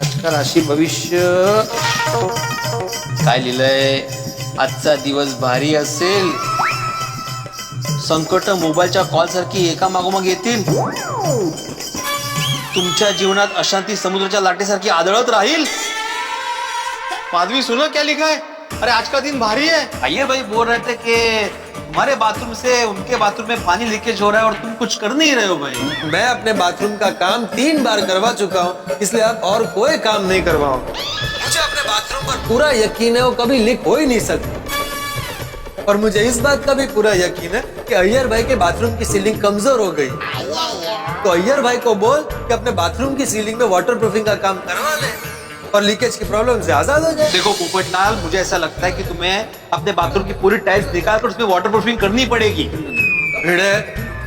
आजचा राशी भविष्य काय लिहिलंय? आजचा दिवस भारी असेल. संकट मोबाईलच्या कॉल सारखी एका मागोमाग येतील. तुमच्या जीवनात अशांती समुद्राच्या लाटेसारखी आदळत राहील. माधवी सुनो क्या लिखा है? अरे आज का दिन भारी है. अय्यर भाई बोल रहे थे कि तुम्हारे बाथरूम से उनके बाथरूम में पानी लीकेज हो रहा है और तुम कुछ कर नहीं रहे हो भाई. मैं अपने बाथरूम का काम 3 बार करवा चुका हूँ, इसलिए अब और कोई काम नहीं करवाऊंगा. मुझे अपने बाथरूम पर पूरा यकीन है, वो कभी लीक हो ही नहीं सकता. और मुझे इस बात का भी पूरा यकीन है कि अय्यर भाई के बाथरूम की सीलिंग कमजोर हो गई. तो अय्यर भाई को बोल कि अपने बाथरूम की सीलिंग में वाटर प्रूफिंग का काम करवा ले और लीकेज की प्रॉब्लम से आजाद हो जाए. देखो पोपटलाल, मुझे ऐसा लगता है कि तुम्हें अपने बाथरूम की पूरी टाइल्स निकाल कर उसमें वाटर प्रूफिंग करनी पड़ेगी. भिड़े,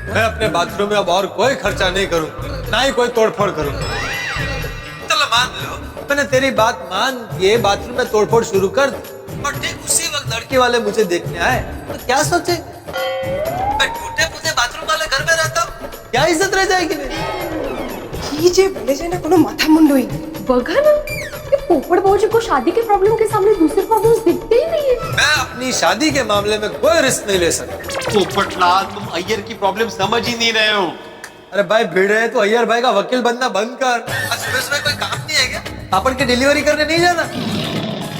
मैं अपने बाथरूम में अब और कोई खर्चा नहीं करूँ, ना ही कोई तोड़फोड़ करूँ. चलो मान लो मैंने तेरी बात मान के बाथरूम में तोड़फोड़ शुरू कर दी, और ठीक उसी वक्त लड़के वाले मुझे देखने आए तो क्या सोचे? मैं टूटे फूटे बाथरूम वाले घर में रहता हूँ, क्या इज्जत रह जाएगी मेरी? ही जे बोले जे ना कोनो माथा मुंडो ही. बघा ना, ये पोपट भाऊजी को शादी के प्रॉब्लम के सामने दूसरे प्रॉब्लम्स दिखते ही नहीं है. मैं अपनी शादी के मामले में कोई रिस्क नहीं ले सकता. पोपटलाल, तुम अय्यर की प्रॉब्लम समझ ही नहीं रहे हो. अरे भाई भिड़े, तो अय्यर भाई का वकील बनना बंद कर. आज सुबह सुबह कोई काम नहीं है क्या? पापड़ की डिलीवरी करने नहीं जाना?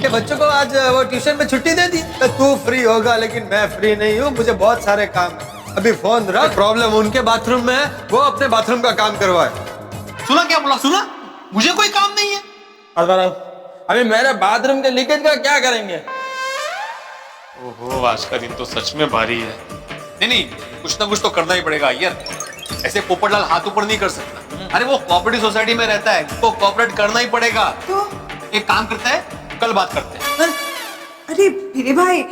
के बच्चों को आज वो ट्यूशन में छुट्टी दे दी. तो तू फ्री होगा लेकिन मैं फ्री नहीं हूँ, मुझे बहुत सारे काम है. अभी फोन रख. प्रॉब्लम उनके बाथरूम में है, वो अपने बाथरूम का काम करवाए. सुना क्या बोला? सुना, मुझे कोई काम नहीं है. अभी मेरे बाथरूम के लीकेज का क्या करेंगे? ओहो, आज का दिन तो सच में भारी है. नहीं, कुछ ना कुछ तो करना ही पड़ेगा अय्यर. ऐसे पोपटलाल हाथ ऊपर नहीं कर सकता. अरे वो कोऑपरेटिव सोसाइटी में रहता है, उसको कोऑपरेट करना ही पड़ेगा. तो एक काम करते हैं, कल बात करते हैं. अरे भिड़े भाई,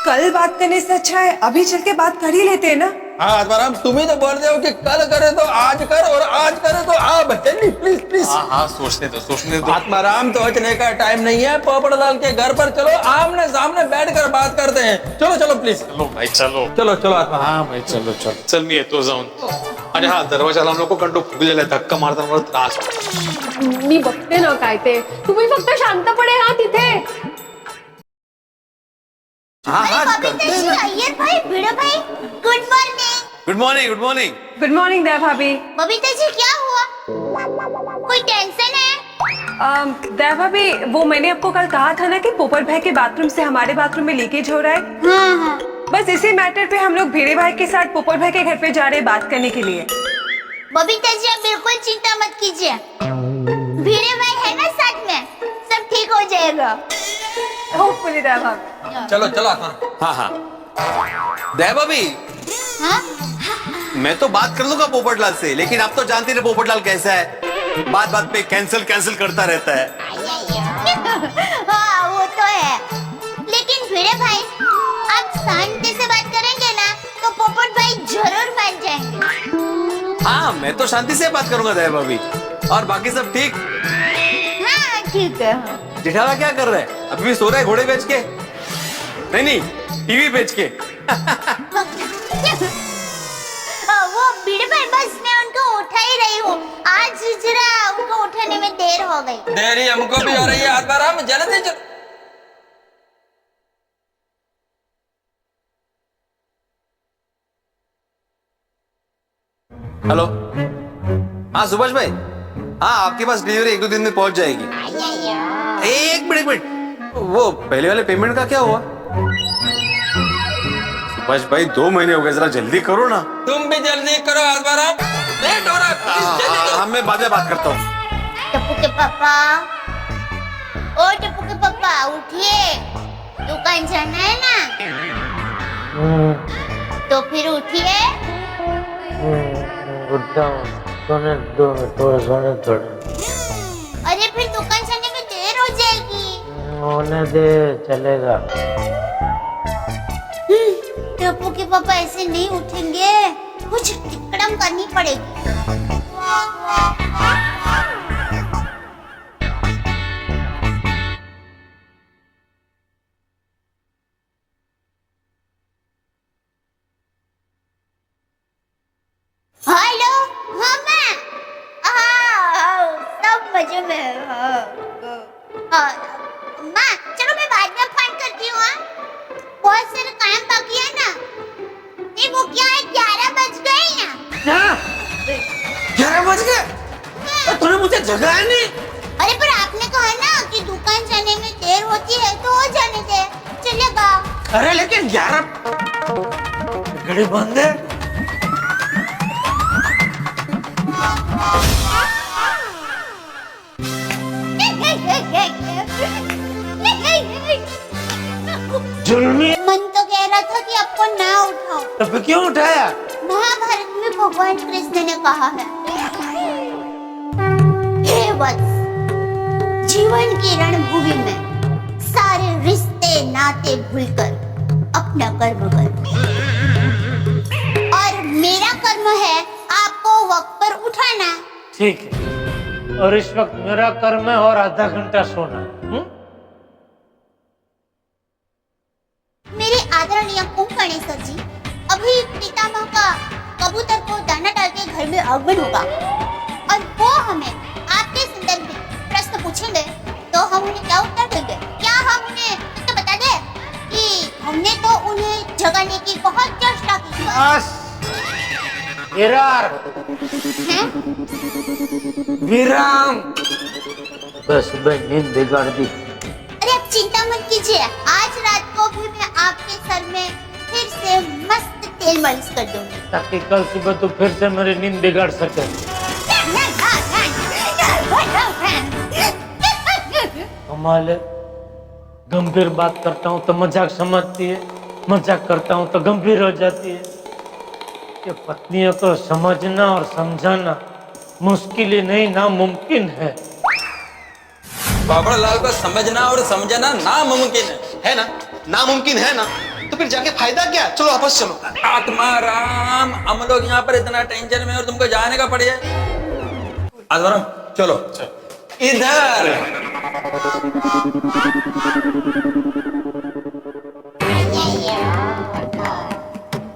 कल बात करने से अच्छा है अभी चल के बात कर ही लेते हैं ना. हाँ आत्माराम, तुम ही तो बोल रहे हो कि कल करे तो आज कर और आज करे तो अब. जल्दी प्लीज प्लीज. हाँ, सोचने दो. आत्माराम, तो सोचने का टाइम नहीं है. पोपटलाल के घर पर चलो, आमने सामने बैठकर बात करते हैं. चलो चलो प्लीज. चलो भाई, चलो. चलो चलो आत्माराम. हाँ भाई, चलो. चल मी येतो जाऊन. अरे हा दरवाजा लावून नको, कारण तो फुगलेला आहे. धक्का मारताना मला त्रास होतो. मी बघते ना काय ते. तुम्ही फक्त शांतपणे हा तिथे. हाँ करते हैं ना. अय्यर भाई, भिड़ो भाई, good morning. Good morning. Good morning Daya भाभी. बबीता जी क्या हुआ? कोई टेंशन है? दया भाभी, वो मैंने आपको कल कहा था ना कि पोपट भाई के बाथरूम से हमारे बाथरूम में लीकेज हो रहा है. हाँ. बस इसी मैटर पे हम लोग भिड़े भाई के साथ पोपट भाई के घर पे जा रहे हैं बात करने के लिए. बबीता जी आप बिल्कुल चिंता मत कीजिए. भिड़े भाई है ना साथ में, सब ठीक हो जाएगा. होपफुली दया भाभी. चलो चलो आत्माराम. हाँ. दया भाभी, हाँ? मैं तो बात कर लूंगा पोपटलाल से, लेकिन आप तो जानते हैं पोपटलाल कैसा है. बात पे कैंसिल करता रहता है. हाँ वो तो है. लेकिन भिड़े भाई, आप शांति से बात करेंगे ना तो पोपट भाई जरूर मान जाएंगे. हाँ, मैं तो शांति से बात करूंगा दया भाभी. और बाकी सब ठीक? हाँ ठीक है. जेठाला क्या कर रहा है? अभी भी सो रहा है घोड़े बेच के? नहीं, टीवी बेच के. वो भिड़े भाई, बस मैं उनको उठा ही रही हूँ. आज जरा उनको उठाने में देर हो गई. देरी हमको भी हो रही है आत्माराम, जल्दी चलो. हेलो. हाँ सुभाष भाई, हाँ आपके पास डिलीवरी 1-2 दिन में पहुंच जाएगी. एक मिनट, वो पहले वाले पेमेंट का क्या हुआ? सुभाष भाई 2 महीने हो गए, जरा जल्दी करो ना. तुम भी जल्दी करो आत्माराम, लेट हो रहा है. प्लीज जल्दी करो. हाँ, मैं बाद में बात करता हूँ. टप्पू के पापा, ओ टप्पू के पापा उठिए, दुकान जाना है ना. तो फिर उठिए. उठता हूँ, सोने दो, सोने थोड़ा. अरे फिर दुकान जाने में देर हो जाएगी. होने दे, चलेगा. टप्पू के पापा ऐसे नहीं उठेंगे, कुछ तिकड़म करनी पड़ेगी. हेलो, हाँ मैं. हाँ, सब मजे में. जगह है नहीं। अरे पर आपने कहा ना कि दुकान जाने में देर होती है तो हो जाने दे, चलेगा। अरे लेकिन 11 घड़ी बंद है। जुल्मी। मन तो कह रहा था कि आपको ना उठाओ। तब क्यों उठाया? महाभारत में भगवान कृष्ण ने कहा है, हे वत्स, जीवन की रणभूमि में सारे रिश्ते नाते भूलकर अपना कर्म कर। और मेरा कर्म है आपको वक्त पर उठाना। ठीक है, और इस वक्त मेरा कर्म है और आधा घंटा सोना। मेरे आदरणीय कुंभकर्णेश्वर जी, अभी पितामह का कबूतर को दाना डाल के घर में आगमन होगा और वो हमें आपके संदर्भ में प्रश्न पूछेंगे तो हम उन्हें क्या उत्तर देंगे? क्या हम उन्हें तो बता दें कि हमने तो उन्हें जगाने की बहुत चेष्टा की। बस विरार, हैं? विराम। बस भाई नींद बिगाड़ दी। अरे आप चिंता मत कीजिए, आज रात को भी मैं आपके सर में फिर से मस्त तेल मालिश कर दूंगी ताकि कल सुबह तू फिर से मेरी नींद बिगाड़ सके। कमाल है, गंभीर बात करता हूँ तो मजाक समझती है, मजाक करता हूँ तो गंभीर हो जाती है। कि पत्नियों को समझना और समझाना मुश्किल ही नहीं नामुमकिन है। पोपटलाल को समझना और समझना नामुमकिन है ना, नामुमकिन है ना, तो फिर जाके फायदा क्या? चलो वापस चलो। आत्माराम, हम लोग यहाँ पर इतना टेंशन में और तुमको जाने का पड़े। आत्माराम चलो इधर।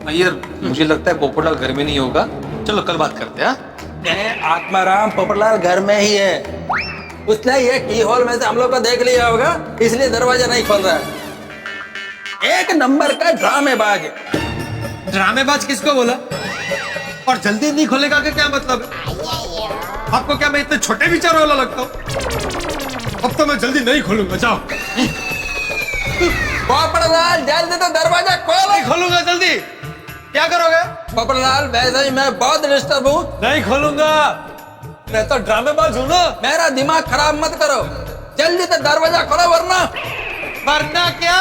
अय्यर, मुझे लगता है पोपटलाल घर में नहीं होगा। चलो कल बात करते हैं। आत्माराम पोपटलाल घर में ही है। उसने ये की होल में से हम लोग को देख लिया होगा, इसलिए दरवाजा नहीं खोल रहा है। एक नंबर का ड्रामेबाज है। ड्रामेबाज किसको बोला? और जल्दी नहीं खोलेगा का क्या मतलब है? आपको क्या मैं इतने छोटे विचार वाला लगता हूँ? अब तो मैं जल्दी नहीं खोलूंगा, जाओ। पोपटलाल जल्दी तो दरवाजा खोलो। नहीं खोलूंगा जल्दी। क्या करोगे? पोपटलाल वैसे ही मैं बहुत डिस्टर्ब हूँ। नहीं खोलूंगा, मैं तो ड्रामेबाज हूँ ना। मेरा दिमाग खराब मत करो, जल्दी तो दरवाजा खोलो वरना क्या?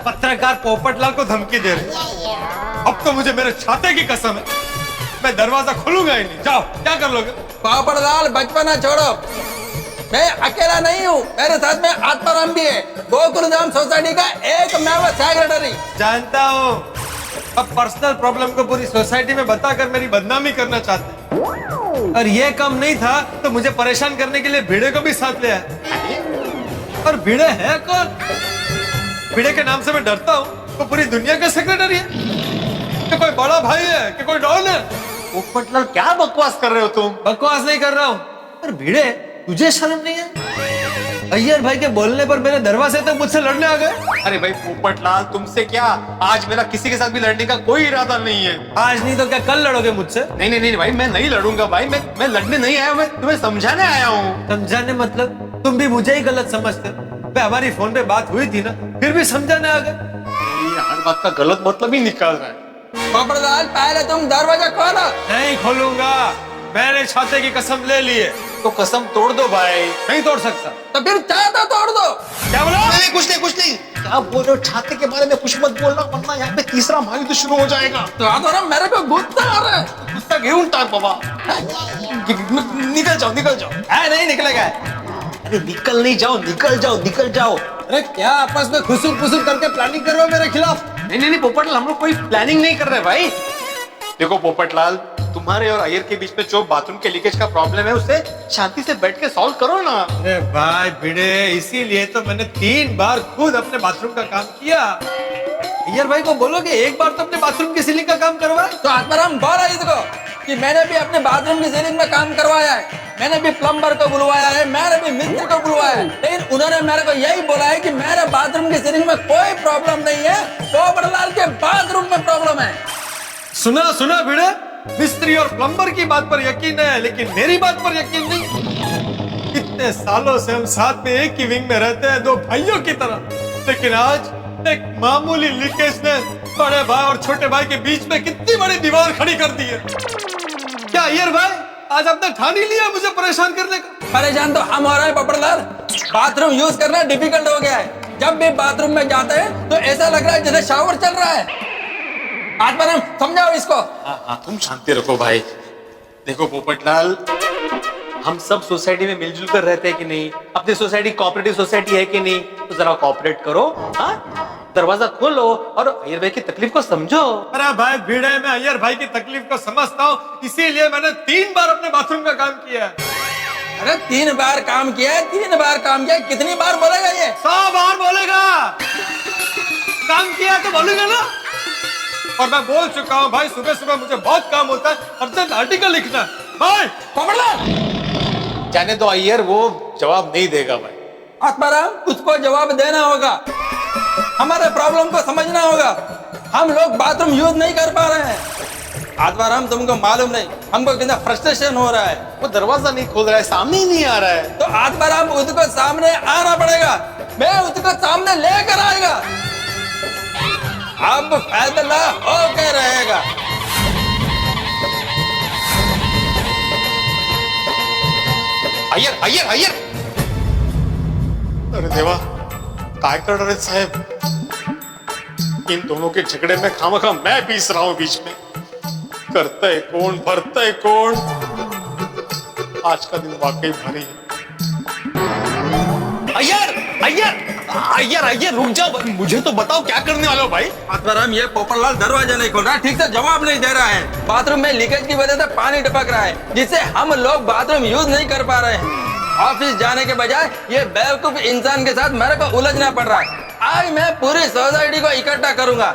पत्रकार पोपटलाल को धमकी दे रहे। अब तो मुझे मेरे छाते की कसम है, मैं दरवाजा खोलूंगा ही नहीं। जाओ, क्या कर लोगे? पोपटलाल बचपना छोड़ो, मैं अकेला नहीं हूँ, मेरे साथ में आत्माराम भी है, गोकुलधाम सोसाइटी का एक मैं सेक्रेटरी। जानता हूँ, अब पर्सनल प्रॉब्लम को पूरी सोसाइटी में बताकर मेरी बदनामी करना चाहते हैं। और ये कम नहीं था तो मुझे परेशान करने के लिए भिड़े को भी साथ ले आए। और भिड़े है कौन? भिड़े के नाम से मैं डरता हूँ। तो पूरी दुनिया का सेक्रेटरी है कि कोई बड़ा भाई है कि कोई डॉन है? पोपटलाल क्या बकवास कर रहे हो तुम? बकवास नहीं कर रहा हूँ। पर भिड़े, तुझे शर्म नहीं है? अय्यर भाई के बोलने पर मेरे दरवाजे तक मुझसे लड़ने आ गए। अरे भाई पोपटलाल, तुमसे क्या, आज मेरा किसी के साथ भी लड़ने का कोई इरादा नहीं है। आज नहीं तो क्या कल लड़ोगे मुझसे? नहीं नहीं नहीं भाई, मैं नहीं लड़ूंगा भाई। मैं लड़ने नहीं आया, मैं तुम्हें समझाने आया हूँ। समझाने मतलब तुम भी मुझे ही गलत समझते हो। हमारी फोन पे बात हुई थी ना, फिर भी समझाने आ गए। ये हर बात का गलत मतलब ही निकाल रहा है। पोपटलाल पहले तुम दरवाजा खोलो। नहीं खोलूंगा, मैंने छाते की कसम ले ली है। तो कसम तोड़ दो भाई। नहीं तोड़ सकता। तो फिर चाहता तोड़ दो। क्या बोला? नहीं कुछ नहीं कुछ नहीं। क्या बोल रहे हो? छाते के बारे में कुछ मत बोलना, वरना यहाँ पे तीसरा महायुद्ध शुरू हो जाएगा। तो आत्माराम मेरे को गुस्सा आ रहा है। गुस्सा घेऊन टाक बाबा। निकल जाओ निकल जाओ। नहीं निकलेगा। अरे निकल नहीं जाओ, निकल जाओ निकल जाओ। अरे क्या आपस में खुसुर फुसुर करके प्लानिंग कर रहे हो मेरे खिलाफ? नहीं नहीं नहीं पोपटलाल, हम लोग कोई प्लानिंग नहीं कर रहे भाई। देखो पोपटलाल, तुम्हारे और अय्यर के बीच में जो बाथरूम के लीकेज का प्रॉब्लम है, उसे शांति से बैठ के सॉल्व करो ना। अरे भाई भिड़े, इसीलिए तो मैंने 3 बार खुद अपने बाथरूम का काम किया। अय्यर भाई को बोलो कि एक बार तो अपने बाथरूम की सीलिंग का काम करवा। तो आत्माराम बोला इसको कि मैंने भी अपने बाथरूम की सीलिंग में काम करवाया है, मैंने भी प्लम्बर को बुलवाया है, मैंने भी मिस्त्री को बुलवाया है, लेकिन उन्होंने मेरे को यही बोला है कि मेरे बाथरूम की सीलिंग में कोई प्रॉब्लम नहीं है, पोपटलाल के बाथरूम में प्रॉब्लम है। सुना सुना भिड़े, मिस्त्री और प्लम्बर की बात पर यकीन है, लेकिन मेरी बात पर यकीन नहीं। इतने सालों से हम साथ में एक ही विंग में रहते हैं, दो भाइयों की तरह। लेकिन आज एक मामूली लीकेज ने बड़े भाई और छोटे भाई के बीच में कितनी बड़ी दीवार खड़ी कर दी है। क्या अय्यर भाई, आज आपने ठान ही लिया मुझे परेशान करने का? परेशान तो हम हो रहे हैं पोपटलाल। बाथरूम यूज करना डिफिकल्ट हो गया है। जब भी बाथरूम में जाते हैं तो ऐसा लग रहा है जैसे शावर चल रहा है। आज पर हम समझाओ इसको। हाँ, तुम शांति रखो भाई। देखो पोपटलाल, हम सब सोसाइटी में मिलजुल कर रहते हैं कि नहीं? अपनी सोसाइटी कोऑपरेटिव सोसाइटी है कि नहीं? तो जरा कोऑपरेट करो। हाँ, दरवाजा खोलो और अय्यर भाई की तकलीफ को समझो। अरे भाई भिड़े, मैं अय्यर भाई की तकलीफ को समझता हूँ, इसीलिए मैंने 3 बार अपने बाथरूम का काम किया है। अरे 3 बार काम किया है, 3 बार काम किया है, कितनी बार बोलेगा ये? 100 बार बोलेगा। काम किया तो बोलेगा ना। और मैं बोल चुका हूँ भाई, सुबह सुबह मुझे बहुत काम होता है, अर्जेंट आर्टिकल लिखना है भाई। पोपटलाल, जाने दो अय्यर, वो जवाब नहीं देगा भाई। आत्माराम, उसको जवाब देना होगा, हमारे प्रॉब्लम को समझना होगा। हम लोग बाथरूम यूज नहीं कर पा रहे हैं। आत्माराम, तुमको मालूम नहीं हमको कितना फ्रस्ट्रेशन हो रहा है। वो दरवाजा नहीं खोल रहा है, सामने ही नहीं आ रहा है। तो आत्माराम, उसको सामने आना पड़ेगा। मैं उसको सामने लेकर आएगा। अब फैसला होके रहेगा। अय्यर अय्यर अय्यर, अरे देवा, काय कर रहे साहब? इन दोनों के झगड़े में खामखा मैं पीस रहा हूं बीच में। करता है कौन, भरता है कौन? आज का दिन वाकई भारी है। अय्यर अय्यर अय्यर अय्यर, रुक जाओ, मुझे तो बताओ क्या करने वाले हो भाई? आत्माराम, ये पोपटलाल दरवाजा नहीं खोल रहा, ठीक से जवाब नहीं दे रहा है। बाथरूम में लीकेज की वजह से पानी टपक रहा है, जिससे हम लोग बाथरूम यूज नहीं कर पा रहे हैं। ऑफिस जाने के बजाय ये बेवकूफ इंसान के साथ मेरे को उलझना पड़ रहा है। आज मैं पूरी सोसाइटी को इकट्ठा करूंगा,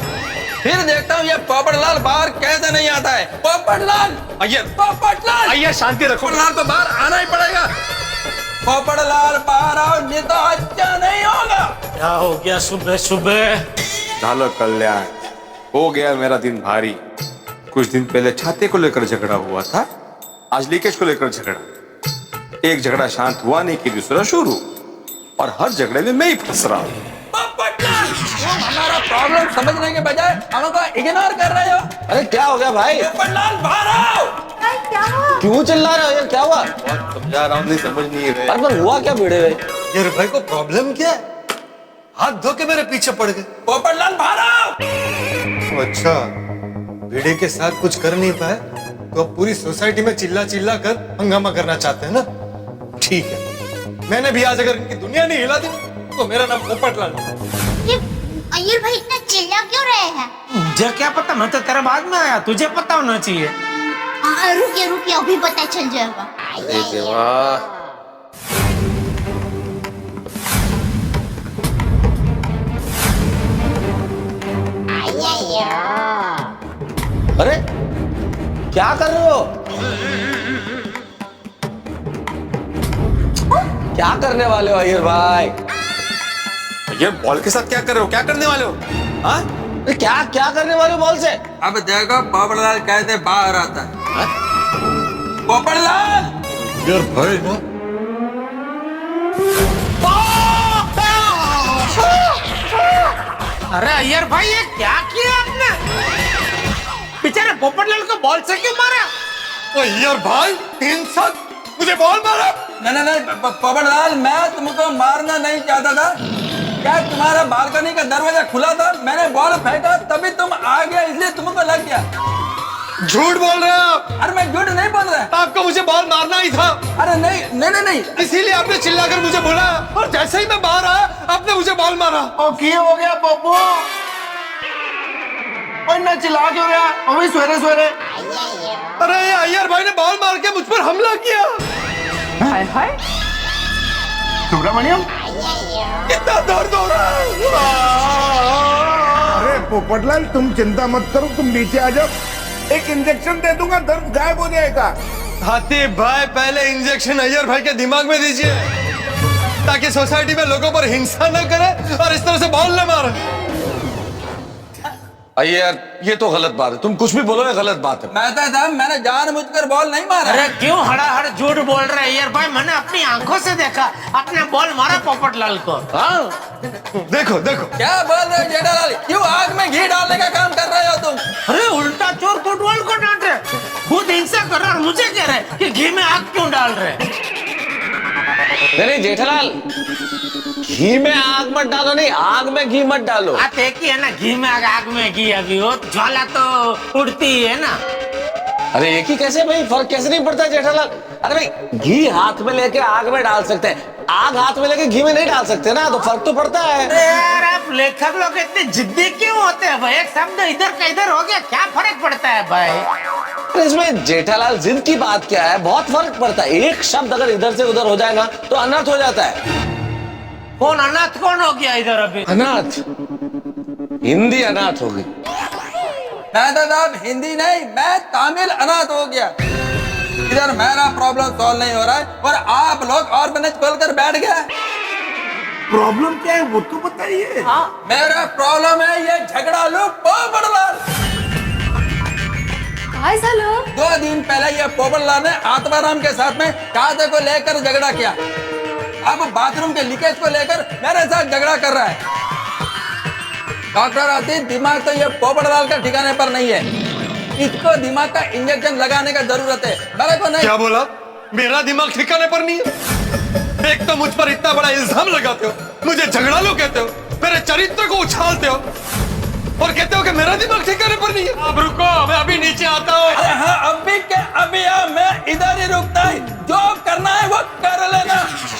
फिर देखता हूँ ये पोपटलाल बाहर कैसे नहीं आता है। पोपटलाल, अय्यर पोपटलाल, अय्यर, शांति रखो। पोपटलाल को बाहर आना ही पड़ेगा। पोपटलाल बाहर आओ, नहीं तो अच्छा नहीं होगा। क्या हो गया सुबह सुबह? झालो कल्याण, हो गया मेरा दिन भारी। कुछ दिन पहले छाते को लेकर झगड़ा हुआ था, आज लीकेज को लेकर झगड़ा। एक झगड़ा शांत हुआ नहीं कि दूसरा शुरू, और हर झगड़े में मैं ही फंस रहा हूँ। पोपटलाल, तुम हमारा प्रॉब्लम समझने के बजाय हमको इग्नोर कर रहे हो। अरे क्या हो गया भाई? पोपटलाल बाहर आओ। क्या हुआ? क्यों चिल्ला रहे हो यार, क्या हुआ? बहुत समझा रहा हूँ, नहीं समझ नहीं रहे। अरे पर हुआ क्या भिड़े भाई? यार भाई को प्रॉब्लम क्या है? हाथ धो के मेरे पीछे पड़ गए। पोपटलाल बाहर आओ। अच्छा, भिड़े के साथ कुछ कर नहीं पाए तो अब पूरी सोसाइटी में चिल्ला चिल्ला कर हंगामा करना चाहते हैं ना? ठीक है, मैंने भी आज अगर इनकी दुनिया नहीं हिला दी तो मेरा नाम पोपटलाल। ये अय्यर भाई इतना चिल्ला क्यों रहे हैं? मुझे क्या पता, मैं तो तेरे बाद में आया, तुझे पता होना चाहिए। हाँ, रुकिए रुकिए, अभी पता चल जाएगा। अरे देवा, अरे क्या कर रहे हो? क्या करने वाले हो अय्यर भाई? अय्यर बॉल के साथ क्या कर रहे हो? क्या करने वाले हो? हाँ, क्या क्या करने वाले हो बॉल से? अब देखो पोपटलाल कैसे बाहर आता है। पोपटलाल, यार भाई ना, अरे अय्यर भाई, ये क्या किया आपने? बेचारे पोपटलाल को बॉल से क्यों मारा? अय्यर भाई इंसान मुझे बॉल मारा। नहीं, पोपटलाल, मैं तुमको मारना नहीं चाहता था। क्या तुम्हारा बालकनी का दरवाजा खुला था, मैंने बॉल फेंका तभी तुम आ गया, इसलिए तुमको लग गया। झूठ बोल रहे हैं आप। अरे मैं झूठ नहीं बोल रहा। आपको मुझे बॉल मारना ही था, अरे नहीं, इसीलिए आपने चिल्लाकर मुझे बुलाया, और जैसे ही मैं बाहर आया आपने मुझे बॉल मारा। हो गया पप्पू? और ना चिल्ला क्यों रहा? अभी सवेरे सवेरे। अरे ये अय्यर भाई ने बॉल मार के मुझ पर हमला किया। हाय हाय, सुब्रमण्यम, कितना दर्द हो रहा है। अरे पोपटलाल, तुम चिंता मत करो, तुम नीचे आ जाओ, एक इंजेक्शन दे दूंगा, दर्द गायब हो जाएगा। हाथी भाई, पहले इंजेक्शन अय्यर भाई के दिमाग में दीजिए, ताकि सोसाइटी में लोगों पर हिंसा न करे और इस तरह से बॉल न मारे। अरे यार ये तो गलत बात है, तुम कुछ भी बोलो ये गलत बात है। मेहता साहब मैंने जानबूझकर बॉल नहीं मारा। अरे क्यों हड़ाहड़ झूठ बोल रहे यार भाई, मैंने अपनी आंखों से देखा, अपने बॉल मारा पोपटलाल को। हाँ देखो देखो क्या बोल रहे हो जेठालाल, क्यों आग में घी डालने का काम कर रहे हो तुम? अरे उल्टा चोर कोतवाल को डांट रहे, खुद हिंसा कर रहा और मुझे कह रहे कि घी में आग क्यों डाल रहे। नहीं जेठालाल, घी में आग मत डालो, नहीं आग में घी मत डालो। बात एक ही है ना, घी में आग में घी, अभी वो ज्वाला तो उड़ती ही है ना। अरे एक ही कैसे भाई, फर्क कैसे नहीं पड़ता जेठालाल? अरे भाई घी हाथ में लेके आग में डाल सकते हैं, आग हाथ में लेके घी में नहीं डाल सकते ना, तो फर्क तो पड़ता है। अरे यार आप लेखक लोग इतने जिद्दी क्यों होते हैं भाई, एक शब्द इधर का इधर हो गया क्या फर्क पड़ता है भाई। अरे इसमें जेठालाल जिद की बात क्या है, बहुत फर्क पड़ता है। एक शब्द अगर इधर से उधर हो जाए ना तो अनर्थ हो जाता है। कौन अनाथ कौन हो गया इधर अभी? अनाथ, हिंदी अनाथ हो गई। मेहता साहब हिंदी नहीं, मैं तमिल अनाथ हो गया। इधर मेरा प्रॉब्लम सॉल्व नहीं हो रहा है और आप लोग ऑर्गेनाइज खोलकर बैठ गए। प्रॉब्लम क्या है वो तो बताइए। मेरा प्रॉब्लम है ये झगड़ा लो पोपटलाल। काय झालं? 2 दिन पहले ये पोपटलाल ने आत्माराम के साथ में कांटे को लेकर झगड़ा किया, अब बाथरूम के लीकेज को लेकर मेरे साथ झगड़ा कर रहा है। डॉक्टर आती, दिमाग तो ये पोपटलाल का ठिकाने पर नहीं है, इसको दिमाग का इंजेक्शन लगाने का जरूरत है, मेरे को नहीं। क्या बोला? मेरा दिमाग ठिकाने पर नहीं है? एक तो मुझ पर इतना बड़ा इल्जाम लगाते हो, मुझे झगड़ा लो कहते हो, मेरे चरित्र को उछालते हो और कहते हो कि मेरा दिमाग ठिकाने पर नहीं है। अब रुको, मैं अभी नीचे आता हूँ। अरे हाँ अभी के अभी आ, मैं इधर ही रुकता है, जो करना है वो कर लेना।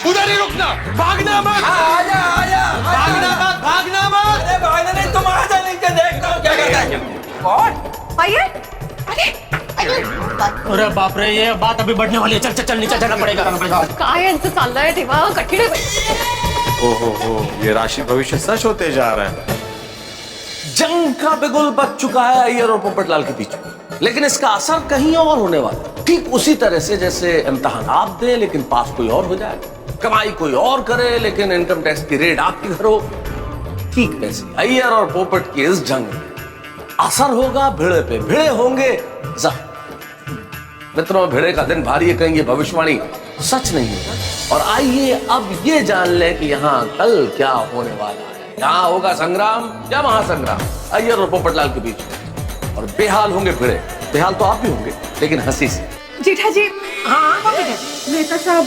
उधर ही रुकना, भागना मत। आजा आजा भागना मत, भागना मत। अरे भागना नहीं, तुम आजा नीचे, देखता हूँ क्या करता है। कौन आइए? अरे अरे बाप रे, ये बात अभी बढ़ने वाली है, चल चल चल नीचे जाना पड़ेगा। काय यांचं चाललंय तेव्हा कठीण आहे बाई। ओहो, ये राशि भविष्य सच होते जा रहा है। जंग का बिगुल बच चुका है अय्यर और पोपटलाल के बीच में, लेकिन इसका असर कहीं और होने वाला है। ठीक उसी तरह से जैसे इम्तिहान आप दें लेकिन पास कोई और हो जाए, कमाई कोई और करे लेकिन इनकम टैक्स की रेड आपकी घर हो, ठीक वैसे अय्यर और पोपट की इस जंग में असर होगा भिड़े पे, भिड़े होंगे मित्रों। भिड़े का दिन भारी है, कहीं ये भविष्यवाणी सच नहीं है। और आइए अब ये जान ले कि यहाँ कल क्या होने वाला है। यहाँ होगा संग्राम या महासंग्राम अय्यर और पोपटलाल के बीच में, और बेहाल होंगे भिड़े। बेहाल तो आप भी होंगे लेकिन हंसी से। जेठा जी, हाँ मेहता साहब,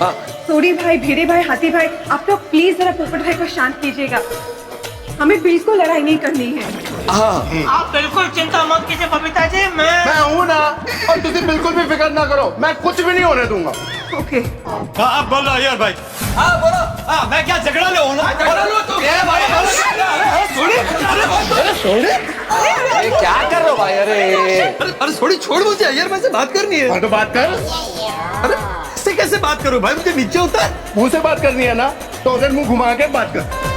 हाँ सोरी भाई, भिड़े भाई, हाथी भाई, आप लोग प्लीज जरा पोपट भाई को शांत कीजिएगा, हमें बिल्कुल लड़ाई नहीं करनी है। हाँ आप बिल्कुल चिंता मत कीजिए बबीता जी, मैं हूँ ना, और तुम बिल्कुल भी फिक्र ना करो, मैं कुछ भी नहीं होने दूंगा। ओके आप बोलो अय्यर भाई। हाँ बोलो। हाँ मैं क्या झगड़ा ले ना? अरे क्या कर रहे हो भाई? अरे थोड़ी छोड़, मुझे अय्यर भाई से बात करनी है। तो बात कर। अरे इससे कैसे बात करूं भाई, मुझे नीचे होता है। मुंह से बात करनी है ना, तो उधर मुंह घुमा के बात कर।